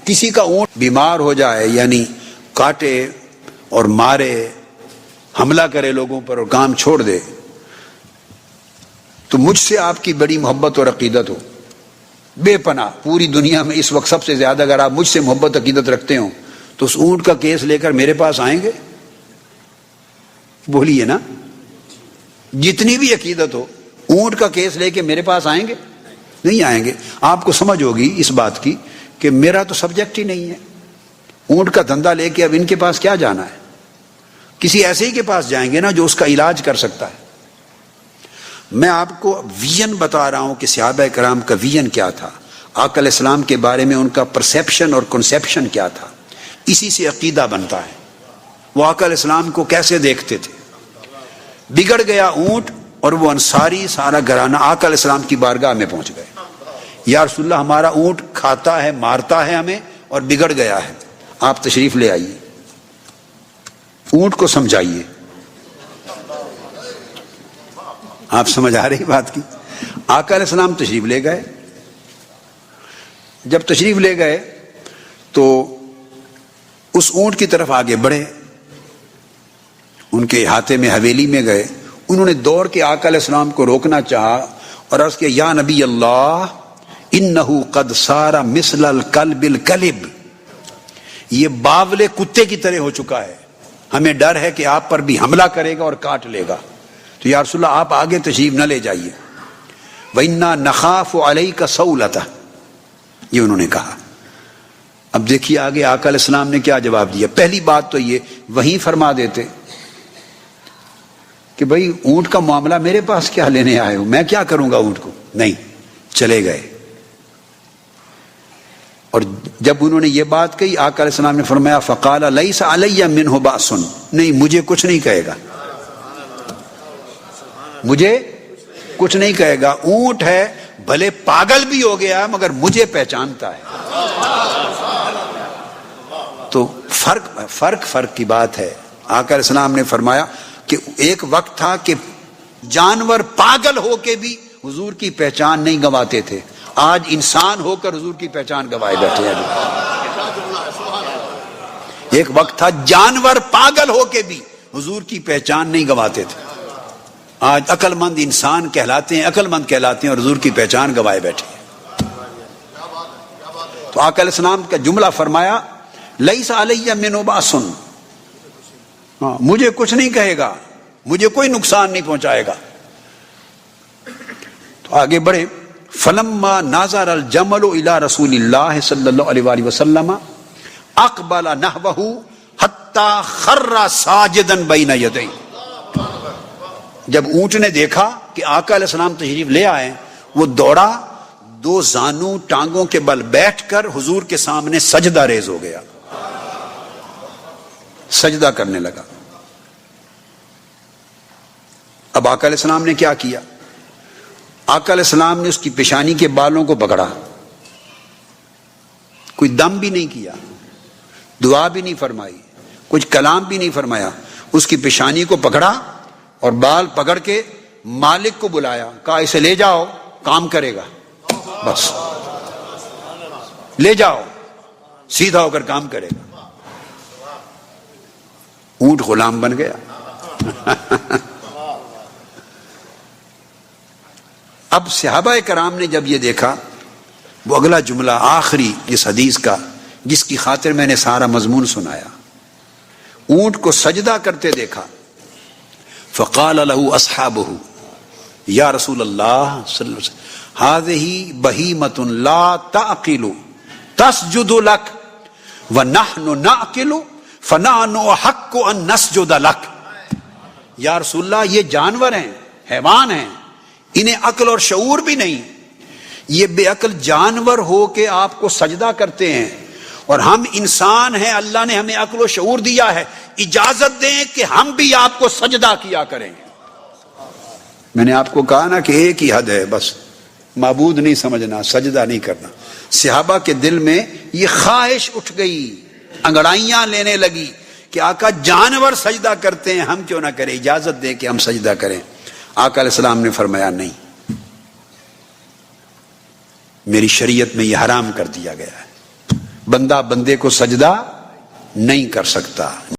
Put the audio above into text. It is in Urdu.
کسی کا اونٹ بیمار ہو جائے، یعنی کاٹے اور مارے، حملہ کرے لوگوں پر اور کام چھوڑ دے، تو مجھ سے آپ کی بڑی محبت اور عقیدت ہو، بے پناہ پوری دنیا میں اس وقت سب سے زیادہ اگر آپ مجھ سے محبت عقیدت رکھتے ہوں تو اس اونٹ کا کیس لے کر میرے پاس آئیں گے؟ بولیے نا، جتنی بھی عقیدت ہو، اونٹ کا کیس لے کے میرے پاس آئیں گے؟ نہیں آئیں گے۔ آپ کو سمجھ ہوگی اس بات کی کہ میرا تو سبجیکٹ ہی نہیں ہے، اونٹ کا دھندا لے کے اب ان کے پاس کیا جانا ہے؟ کسی ایسے ہی کے پاس جائیں گے نا جو اس کا علاج کر سکتا ہے۔ میں آپ کو ویژن بتا رہا ہوں کہ صحابہ کرام کا ویژن کیا تھا، آقا علیہ السلام کے بارے میں ان کا پرسیپشن اور کنسیپشن کیا تھا، اسی سے عقیدہ بنتا ہے۔ وہ آقا علیہ السلام کو کیسے دیکھتے تھے؟ بگڑ گیا اونٹ اور وہ انصاری سارا گھرانہ آقا علیہ السلام کی بارگاہ میں پہنچ گئے، یا رسول اللہ ہمارا اونٹ کھاتا ہے، مارتا ہے ہمیں اور بگڑ گیا ہے، آپ تشریف لے آئیے، اونٹ کو سمجھائیے۔ آپ سمجھ آ رہی بات کی؟ آقا علیہ السلام تشریف لے گئے۔ جب تشریف لے گئے تو اس اونٹ کی طرف آگے بڑھے، ان کے احاطے میں حویلی میں گئے، انہوں نے دوڑ کے آقا علیہ السلام کو روکنا چاہا اور عرض کیا، یا نبی اللہ انہو قد صار مثل الکلب الکلب، یہ باولے کتے کی طرح ہو چکا ہے، ہمیں ڈر ہے کہ آپ پر بھی حملہ کرے گا اور کاٹ لے گا، تو یا رسول اللہ آپ آگے تشریف نہ لے جائیے۔ وَإِنَّا نَخَافُ عَلَيْكَ صَوْلَتَهُ، یہ انہوں نے کہا۔ اب دیکھیے آگے آقا علیہ السلام نے کیا جواب دیا۔ پہلی بات تو یہ وہیں فرما دیتے کہ بھائی اونٹ کا معاملہ میرے پاس کیا لینے آئے ہو، میں کیا کروں گا اونٹ کو؟ نہیں، چلے گئے۔ اور جب انہوں نے یہ بات کہی، آقا علیہ السلام نے فرمایا فقال لیس علی منہ باس، نہیں مجھے کچھ نہیں کہے گا، مجھے کچھ نہیں کہے گا، اونٹ ہے بھلے پاگل بھی ہو گیا مگر مجھے پہچانتا ہے۔ تو فرق کی بات ہے۔ آقا علیہ السلام نے فرمایا کہ ایک وقت تھا کہ جانور پاگل ہو کے بھی حضور کی پہچان نہیں گنواتے تھے، آج انسان ہو کر حضور کی پہچان گنوائے بیٹھے ہیں۔ ایک وقت تھا جانور پاگل ہو کے بھی حضور کی پہچان نہیں گنواتے تھے، آج عقل مند انسان کہلاتے ہیں، عقل مند کہلاتے ہیں اور حضور کی پہچان گنوائے بیٹھے ہیں۔ تو آقا علیہ السلام کا جملہ فرمایا لیس علی منہ باس، مجھے کچھ نہیں کہے گا، مجھے کوئی نقصان نہیں پہنچائے گا۔ تو آگے بڑھے، فلما ناظر الجمل الى رسول اللہ صلی اللہ علیہ وآلہ وسلم اقبل نحوہ حتی خر ساجدا بین یدیہ، جب اونٹ نے دیکھا کہ آقا علیہ السلام تشریف لے آئے، وہ دوڑا، دو زانوں ٹانگوں کے بل بیٹھ کر حضور کے سامنے سجدہ ریز ہو گیا، سجدہ کرنے لگا۔ اب آقا علیہ السلام نے کیا کیا؟ آقا علیہ السلام نے اس کی پیشانی کے بالوں کو پکڑا، کوئی دم بھی نہیں کیا، دعا بھی نہیں فرمائی، کچھ کلام بھی نہیں فرمایا، اس کی پیشانی کو پکڑا اور بال پکڑ کے مالک کو بلایا، کہا اسے لے جاؤ، کام کرے گا، بس لے جاؤ، سیدھا ہو کر کام کرے گا۔ اونٹ غلام بن گیا۔ اب صحابہ کرام نے جب یہ دیکھا، وہ اگلا جملہ آخری اس حدیث کا جس کی خاطر میں نے سارا مضمون سنایا، اونٹ کو سجدہ کرتے دیکھا، فقال له اصحابہ یا رسول اللہ صلی اللہ علیہ وسلم هذه بہیمۃ لا تعقل تسجد لک ونحن نعقل فنحن احق ان نسجد لک، یا رسول اللہ یہ جانور ہیں، حیوان ہیں، انہیں عقل اور شعور بھی نہیں، یہ بے عقل جانور ہو کے آپ کو سجدہ کرتے ہیں، اور ہم انسان ہیں، اللہ نے ہمیں عقل و شعور دیا ہے، اجازت دیں کہ ہم بھی آپ کو سجدہ کیا کریں۔ میں نے آپ کو کہا نا کہ ایک ہی حد ہے، بس معبود نہیں سمجھنا، سجدہ نہیں کرنا۔ صحابہ کے دل میں یہ خواہش اٹھ گئی، انگڑائیاں لینے لگی کہ آقا جانور سجدہ کرتے ہیں، ہم کیوں نہ کریں، اجازت دیں کہ ہم سجدہ کریں۔ آقا علیہ السلام نے فرمایا نہیں، میری شریعت میں یہ حرام کر دیا گیا ہے، بندہ بندے کو سجدہ نہیں کر سکتا.